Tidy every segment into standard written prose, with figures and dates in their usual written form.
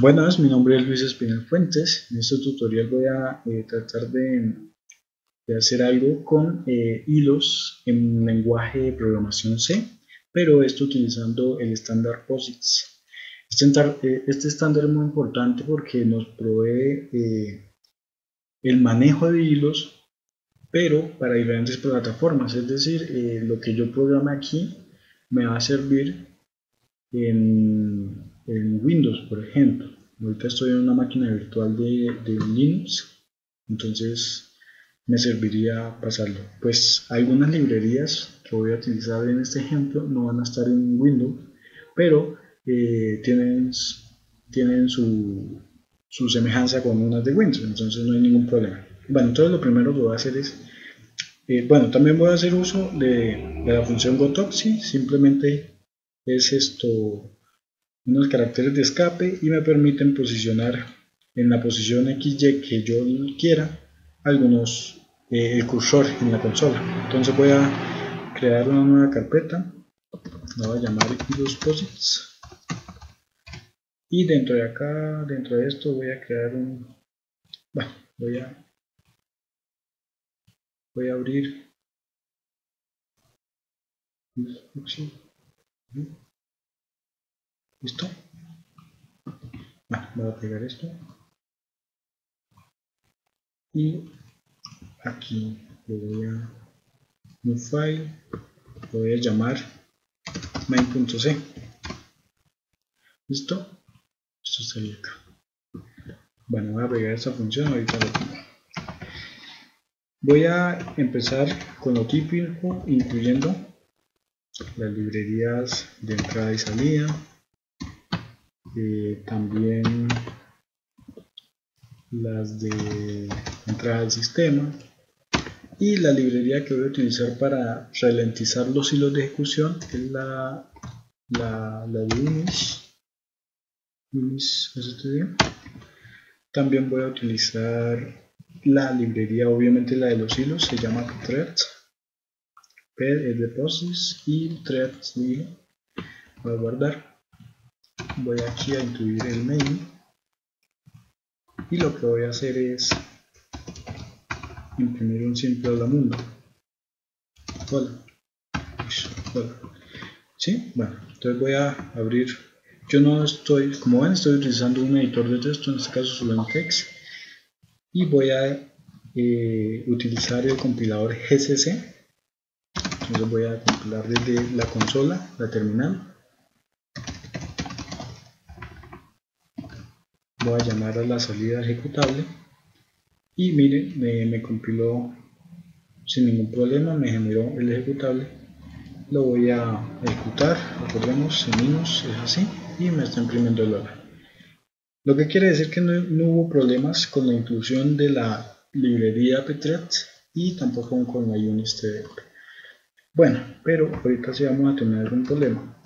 Buenas, mi nombre es Luis Espinal Fuentes. En este tutorial voy a tratar de hacer algo con hilos en lenguaje de programación C, pero esto utilizando el estándar POSIX. Este estándar es muy importante porque nos provee el manejo de hilos, pero para diferentes plataformas. Es decir, lo que yo programe aquí me va a servir en Windows, por ejemplo. Ahorita estoy en una máquina virtual de Linux, entonces me serviría pasarlo. Pues algunas librerías que voy a utilizar en este ejemplo no van a estar en Windows, pero tienen su semejanza con unas de Windows, entonces no hay ningún problema. Bueno, entonces lo primero que voy a hacer es, bueno, también voy a hacer uso de la función gotoxi, simplemente es unos caracteres de escape y me permiten posicionar en la posición XY que yo quiera el cursor en la consola. Entonces voy a crear una nueva carpeta, la voy a llamar hilos-posits, y dentro de acá, dentro de esto voy a crear bueno, voy a abrir, listo, bueno, voy a pegar esto y aquí le voy a new file, lo voy a llamar main.c. ¿Listo? Esto sería acá. Bueno, voy a pegar esta función, ahorita lo pongo. Voy a empezar con lo típico, incluyendo las librerías de entrada y salida, también las de entrada al sistema, y la librería que voy a utilizar para ralentizar los hilos de ejecución es la de Unix. También voy a utilizar la librería, obviamente la de los hilos, se llama pthread. Ped es de POSIX y thread de hilo. Voy a guardar. Voy aquí a incluir el main. Y lo que voy a hacer es imprimir un simple hola mundo. Hola. Hola. ¿Sí? Bueno, entonces voy a abrir. Yo no estoy, como ven, estoy utilizando un editor de texto, en este caso Sulentext. Y voy a utilizar el compilador GCC. Entonces voy a compilar desde la consola, la terminal. Voy a llamar a la salida ejecutable y miren, me compiló sin ningún problema, me generó el ejecutable. Lo voy a ejecutar, recordemos, en Linux es así, y me está imprimiendo el hola. Lo que quiere decir que no hubo problemas con la inclusión de la librería pthread y tampoco con la UNISTDEP. Bueno, pero ahorita sí vamos a tener algún problema.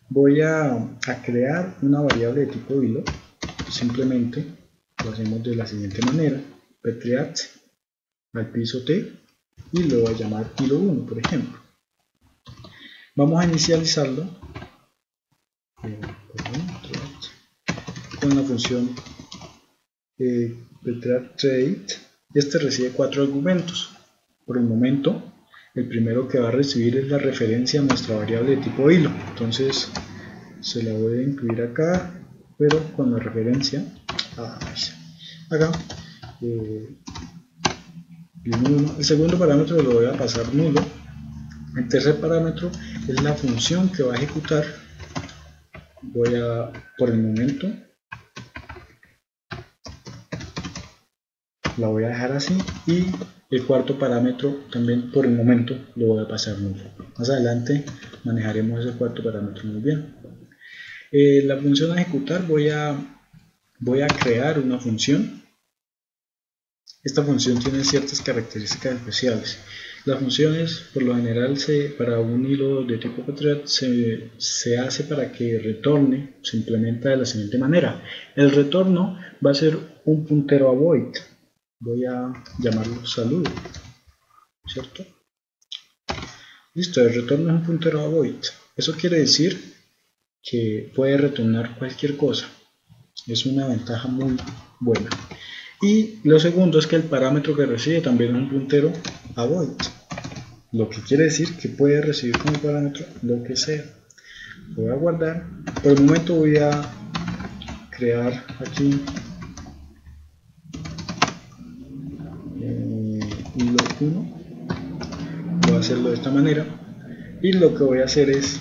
Voy a crear una variable de tipo hilo. Simplemente lo hacemos de la siguiente manera: pthread al piso t y lo voy a llamar hilo 1, por ejemplo. Vamos a inicializarlo con la función pthread trade. Este recibe 4 argumentos. Por el momento, el primero que va a recibir es la referencia a nuestra variable de tipo hilo. Entonces se la voy a incluir acá, pero con la referencia acá. El segundo parámetro lo voy a pasar nulo. El tercer parámetro es la función que va a ejecutar. Por el momento, la voy a dejar así, y el cuarto parámetro también por el momento lo voy a pasar nulo. Más adelante manejaremos ese cuarto parámetro muy bien. La función a ejecutar, voy a crear una función. Esta función tiene ciertas características especiales. Las funciones, por lo general, para un hilo de tipo pthread se hace para que retorne, se implementa de la siguiente manera. El retorno va a ser un puntero a void. Voy a llamarlo saludo, ¿cierto? Listo, el retorno es un puntero a void. Eso quiere decir que puede retornar cualquier cosa. Es una ventaja muy buena. Y lo segundo es que el parámetro que recibe también es un puntero a void, lo que quiere decir que puede recibir como parámetro lo que sea. Voy a guardar. Por el momento voy a crear aquí hilo 1. Voy a hacerlo de esta manera. Y lo que voy a hacer es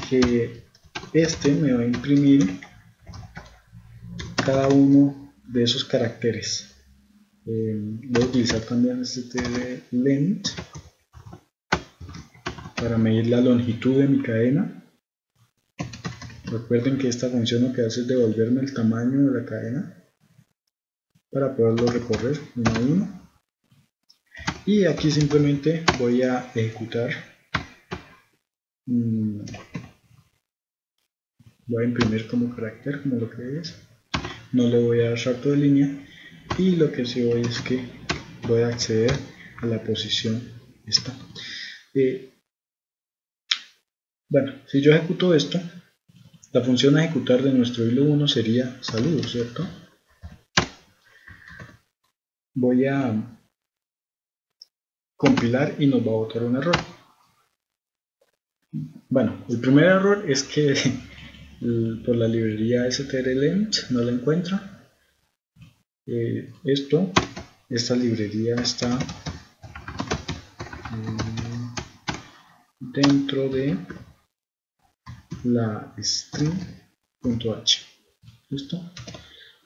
que este me va a imprimir cada uno de esos caracteres. Voy a utilizar también stdlength para medir la longitud de mi cadena. Recuerden que esta función lo que hace es devolverme el tamaño de la cadena para poderlo recorrer uno a uno. Y aquí simplemente voy a ejecutar, voy a imprimir como carácter, como lo que es. No le voy a dar salto de línea, y lo que sí voy es que voy a acceder a la posición esta. Bueno, si yo ejecuto esto, la función a ejecutar de nuestro hilo 1 sería saludos, ¿cierto? Voy a compilar y nos va a botar un error. Bueno, el primer error es que por la librería strlength no la encuentra. Esta librería está dentro de la string.h. ¿Listo?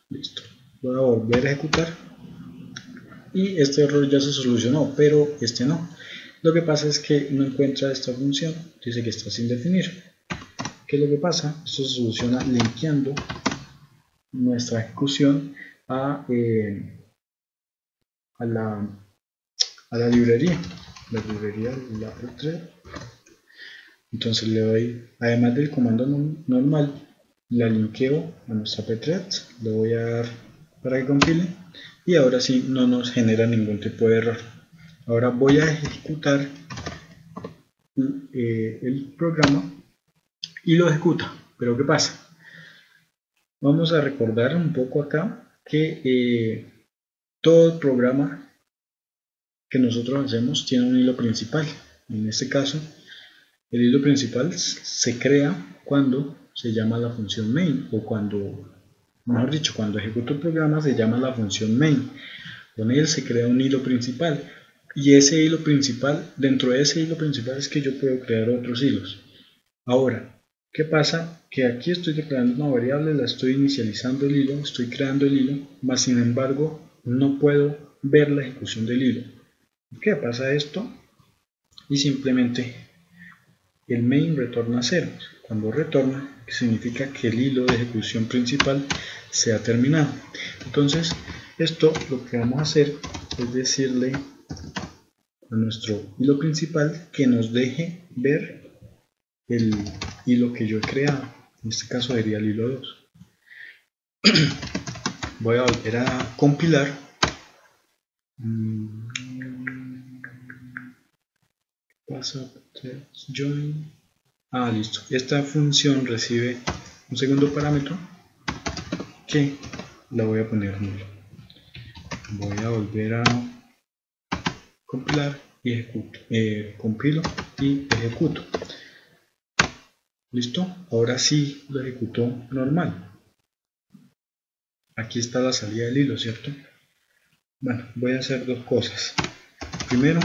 Listo. Voy a volver a ejecutar y este error ya se solucionó, pero este no. Lo que pasa es que no encuentra esta función, dice que está sin definir. ¿Qué es lo que pasa? Esto se soluciona linkeando nuestra ejecución a la librería, la pthread. Entonces le doy, además del comando normal, la linkeo a nuestra pthread, le voy a dar para que compile y ahora sí no nos genera ningún tipo de error. Ahora voy a ejecutar el programa y lo ejecuta. Pero ¿qué pasa? Vamos a recordar un poco acá que todo el programa que nosotros hacemos tiene un hilo principal. En este caso, el hilo principal se crea cuando se llama la función main, o cuando, mejor dicho, cuando ejecuto el programa se llama la función main. Con él se crea un hilo principal, y ese hilo principal, dentro de ese hilo principal es que yo puedo crear otros hilos. Ahora, ¿qué pasa? Que aquí estoy declarando una variable, la estoy inicializando el hilo, estoy creando el hilo, mas sin embargo no puedo ver la ejecución del hilo. ¿Por qué pasa esto? Y simplemente el main retorna 0. Cuando retorna, significa que el hilo de ejecución principal se ha terminado. Entonces, esto lo que vamos a hacer es decirle a nuestro hilo principal que nos deje ver el hilo que yo he creado. En este caso sería el hilo 2. Voy a volver a compilar. Join. Listo. Esta función recibe un segundo parámetro que la voy a poner nulo. Voy a volver a compilar y ejecuto. Compilo y ejecuto. Listo. Ahora sí lo ejecutó normal. Aquí está la salida del hilo, ¿cierto? Bueno, voy a hacer dos cosas. Primero,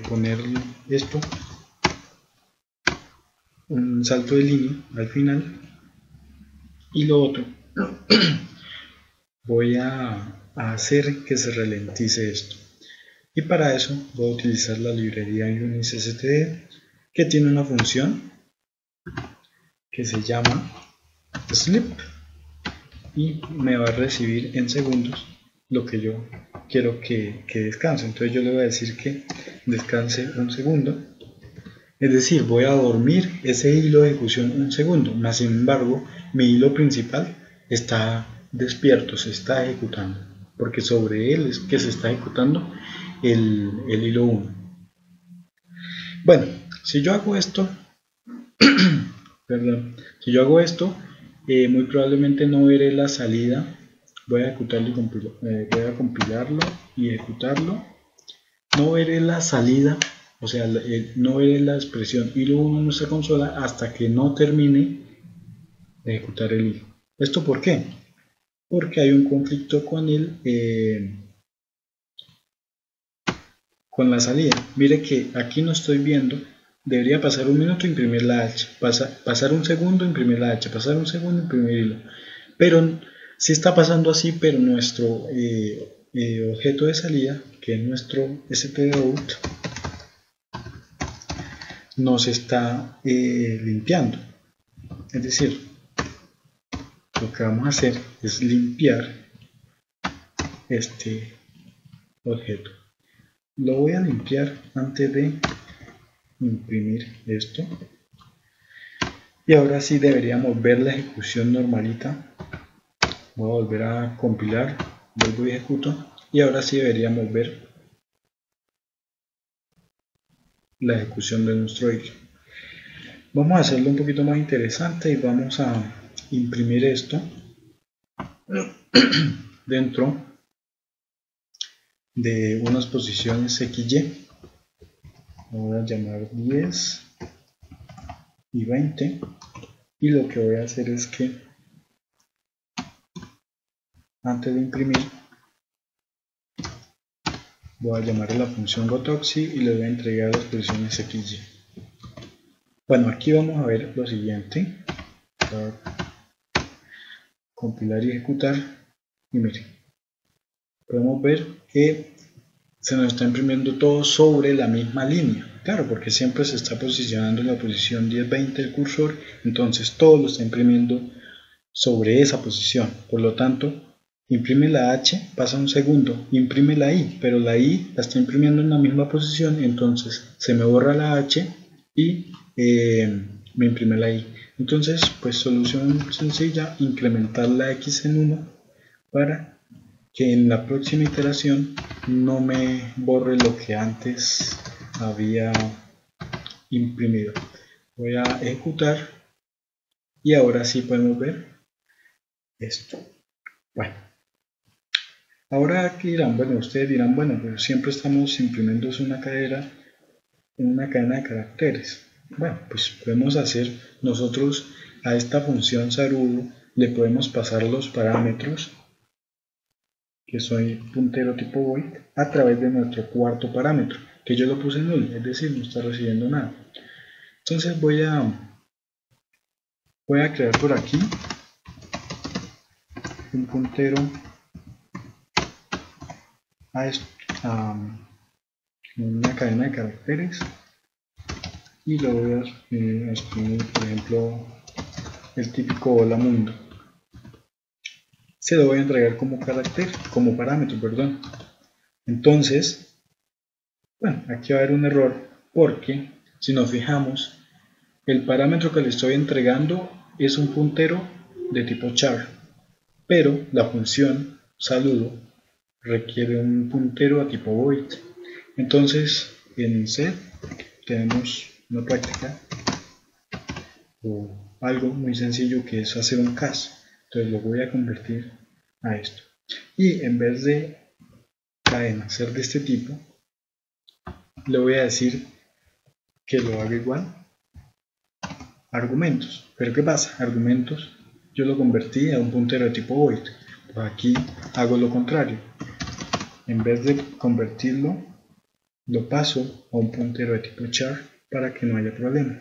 poner esto, un salto de línea al final, y lo otro, voy a hacer que se ralentice esto, y para eso voy a utilizar la librería UnisSTD, que tiene una función que se llama sleep y me va a recibir en segundos lo que yo quiero que descanse. Entonces yo le voy a decir que descanse un segundo, es decir, voy a dormir ese hilo de ejecución un segundo, más sin embargo mi hilo principal está despierto, se está ejecutando, porque sobre él es que se está ejecutando el hilo 1. Bueno, si yo hago esto perdón, si yo hago esto, muy probablemente no veré la salida. Voy a ejecutarlo y voy a compilarlo y ejecutarlo. No veré la salida, o sea, no veré la expresión y1 en nuestra consola hasta que no termine de ejecutar el hilo. ¿Esto por qué? Porque hay un conflicto con con la salida. Mire que aquí no estoy viendo. Debería pasar un minuto, imprimir la H, pasar un segundo, imprimir la H, pasar un segundo, imprimir hilo. Pero sí está pasando así, pero nuestro objeto de salida, que es nuestro stdout, nos está limpiando. Es decir, lo que vamos a hacer es limpiar este objeto. Lo voy a limpiar antes de imprimir esto. Y ahora sí deberíamos ver la ejecución normalita. Voy a volver a compilar, vuelvo y ejecuto. Y ahora sí deberíamos ver la ejecución de nuestro hilo. Vamos a hacerlo un poquito más interesante y vamos a imprimir esto dentro de unas posiciones XY. Voy a llamar 10 y 20 y lo que voy a hacer es que antes de imprimir voy a llamar a la función gotoxi y le voy a entregar las posiciones XY. Bueno, aquí vamos a ver lo siguiente. Voy a compilar y ejecutar y miren, podemos ver que se nos está imprimiendo todo sobre la misma línea. Claro, porque siempre se está posicionando en la posición 10-20 del cursor, entonces todo lo está imprimiendo sobre esa posición. Por lo tanto, imprime la H, pasa un segundo, imprime la I, pero la I la está imprimiendo en la misma posición, entonces se me borra la H y me imprime la I. Entonces, pues solución sencilla, incrementar la X en 1 para que en la próxima iteración no me borre lo que antes había imprimido. Voy a ejecutar y ahora sí podemos ver esto. Bueno, ahora aquí dirán, bueno, ustedes dirán, bueno, pero siempre estamos imprimiendo una cadena de caracteres. Bueno, pues podemos hacer nosotros a esta función sarudo le podemos pasar los parámetros que soy puntero tipo void a través de nuestro cuarto parámetro, que yo lo puse en null, es decir, no está recibiendo nada. Entonces voy a crear por aquí un puntero a una cadena de caracteres y lo voy a escribir, por ejemplo, el típico hola mundo. Se lo voy a entregar como parámetro, perdón. Entonces, bueno, aquí va a haber un error porque si nos fijamos, el parámetro que le estoy entregando es un puntero de tipo char, pero la función saludo requiere un puntero a tipo void. Entonces, en C tenemos una práctica o algo muy sencillo que es hacer un cast. Entonces lo voy a convertir a esto. Y en vez de cadena ser de este tipo, le voy a decir que lo haga igual argumentos. Pero ¿qué pasa? Argumentos yo lo convertí a un puntero de tipo void. Pues aquí hago lo contrario. En vez de convertirlo, lo paso a un puntero de tipo char para que no haya problema.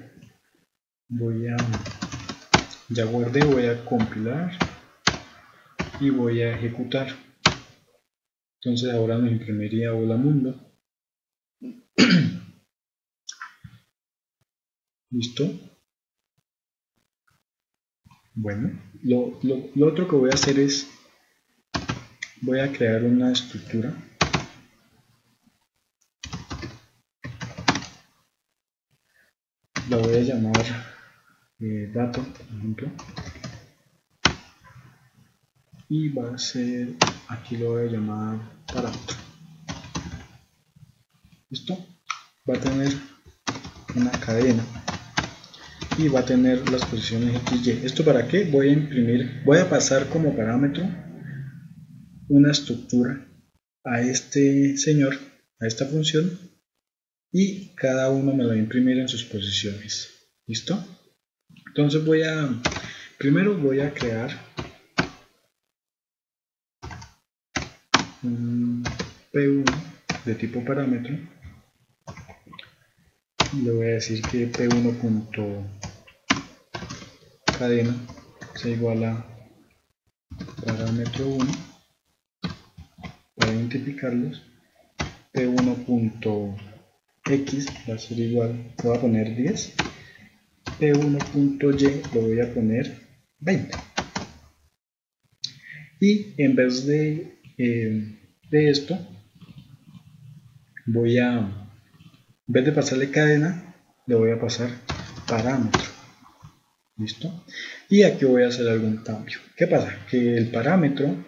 Ya guardé, voy a compilar y voy a ejecutar. Entonces ahora nos imprimiría hola mundo. ¿Listo? Bueno, lo otro que voy a hacer es, voy a crear una estructura. La voy a llamar dato, por ejemplo. Y va a ser, aquí lo voy a llamar parámetro. ¿Listo? Va a tener una cadena y va a tener las posiciones X, Y. ¿Esto para qué? Voy a pasar como parámetro una estructura a este señor, a esta función, y cada uno me lo va a imprimir en sus posiciones. ¿Listo? Entonces primero voy a crear un P1 de tipo parámetro. Le voy a decir que P1.cadena sea igual a parámetro 1 para identificarlos. P1.x va a ser igual, lo voy a poner 10. P1.y lo voy a poner 20. Y en vez de esto, en vez de pasarle cadena, le voy a pasar parámetro. ¿Listo? Y aquí voy a hacer algún cambio. ¿Qué pasa? Que el parámetro,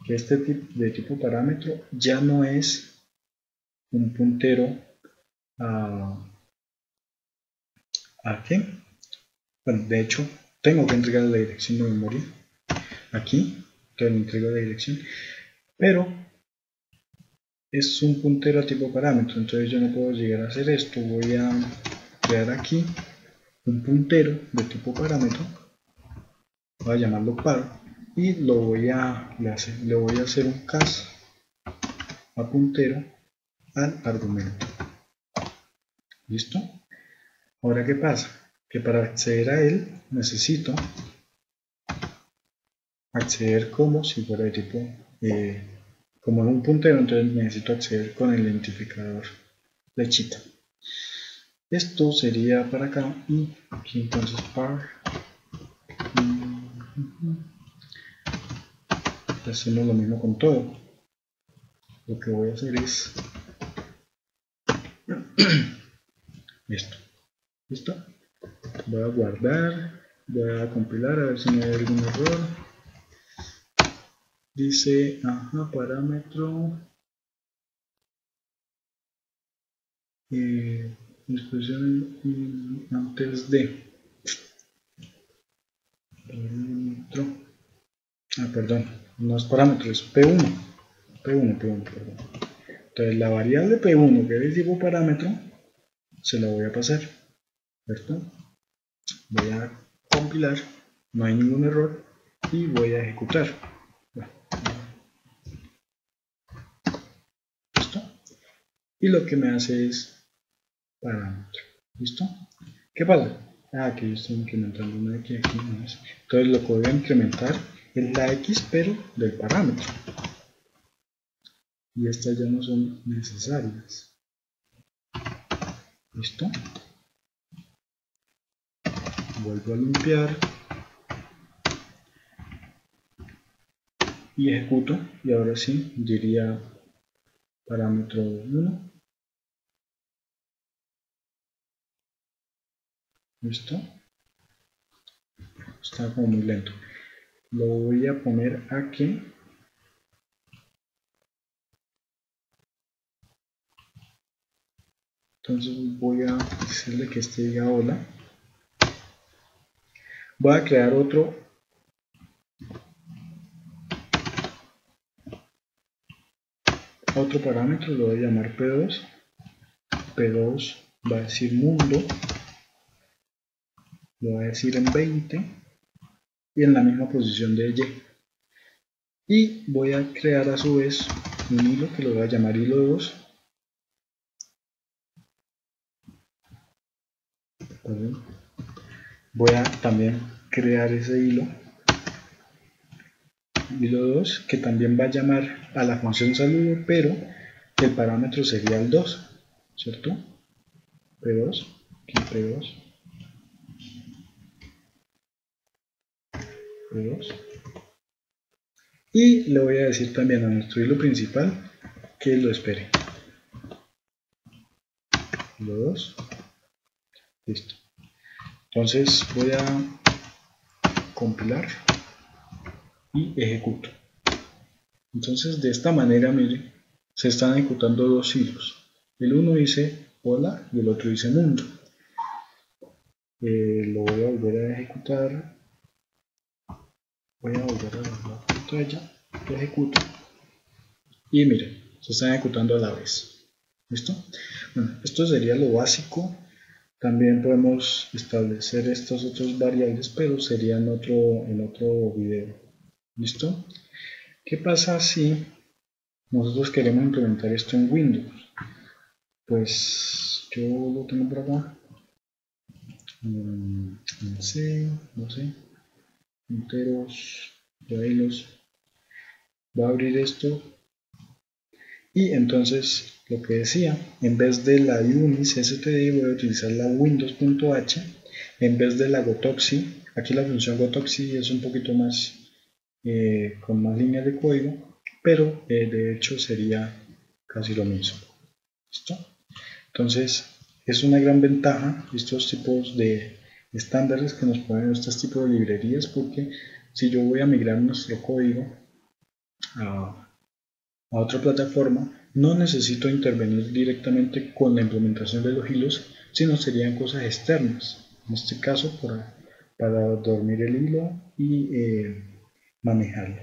que este de tipo parámetro, ya no es un puntero ¿a qué? Bueno, de hecho, tengo que entregar la dirección de memoria aquí, que le entrego la dirección, pero es un puntero a tipo parámetro, entonces yo no puedo llegar a hacer esto. Voy a crear aquí un puntero de tipo parámetro, voy a llamarlo par, y le voy a hacer un cas a puntero al argumento. ¿Listo? Ahora, ¿qué pasa? Que para acceder a él necesito acceder como si fuera de tipo como en un puntero, entonces necesito acceder con el identificador flechita. Esto sería para acá, y aquí entonces par. Hacemos lo mismo con todo. Lo que voy a hacer es esto. ¿Listo? Voy a guardar, voy a compilar a ver si no hay algún error. Dice, parámetro disposición antes de parámetro, perdón, no es parámetro, es P1, perdón. Entonces la variable P1, que es el tipo parámetro, se la voy a pasar, ¿cierto? Voy a compilar, no hay ningún error, y voy a ejecutar. ¿Listo? Y lo que me hace es parámetro. ¿Listo? ¿Qué pasa? Que yo estoy incrementando una X aquí. Entonces lo que voy a incrementar es la X, pero del parámetro. Y estas ya no son necesarias. ¿Listo? Vuelvo a limpiar. Y ejecuto. Y ahora sí, diría parámetro 1. ¿Listo? Está como muy lento. Lo voy a poner aquí. Entonces voy a decirle que este diga hola. Voy a crear otro parámetro, lo voy a llamar P2. P2 va a decir mundo, lo voy a decir en 20 y en la misma posición de Y. Y voy a crear a su vez un hilo que lo voy a llamar hilo 2. Voy a también crear ese hilo 2, que también va a llamar a la función saludo, pero el parámetro sería el 2, ¿cierto? P2, aquí P2, P2. Y le voy a decir también a nuestro hilo principal que lo espere. Hilo 2. Listo. Entonces voy a compilar y ejecuto. Entonces de esta manera, miren, se están ejecutando dos hilos. El uno dice hola y el otro dice mundo. lo voy a volver a ejecutar, voy a volver a la pantalla, lo ejecuto y miren, se está ejecutando a la vez. ¿Listo? Bueno, esto sería lo básico. También podemos establecer estas otras variables, pero sería en otro video. ¿Listo? ¿Qué pasa si nosotros queremos implementar esto en Windows? Pues yo lo tengo por acá. En C, no sé, enteros, los va a abrir esto y entonces lo que decía, en vez de la unis std voy a utilizar la windows.h en vez de la gotoxi. Aquí la función gotoxi es un poquito más con más líneas de código, pero de hecho sería casi lo mismo. ¿Listo? Entonces es una gran ventaja estos tipos de estándares que nos ponen estos tipos de librerías, porque si yo voy a migrar nuestro código a otra plataforma, no necesito intervenir directamente con la implementación de los hilos, sino serían cosas externas. En este caso, para dormir el hilo y manejarlo.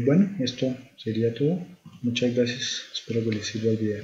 Bueno, esto sería todo. Muchas gracias. Espero que les sirva el video.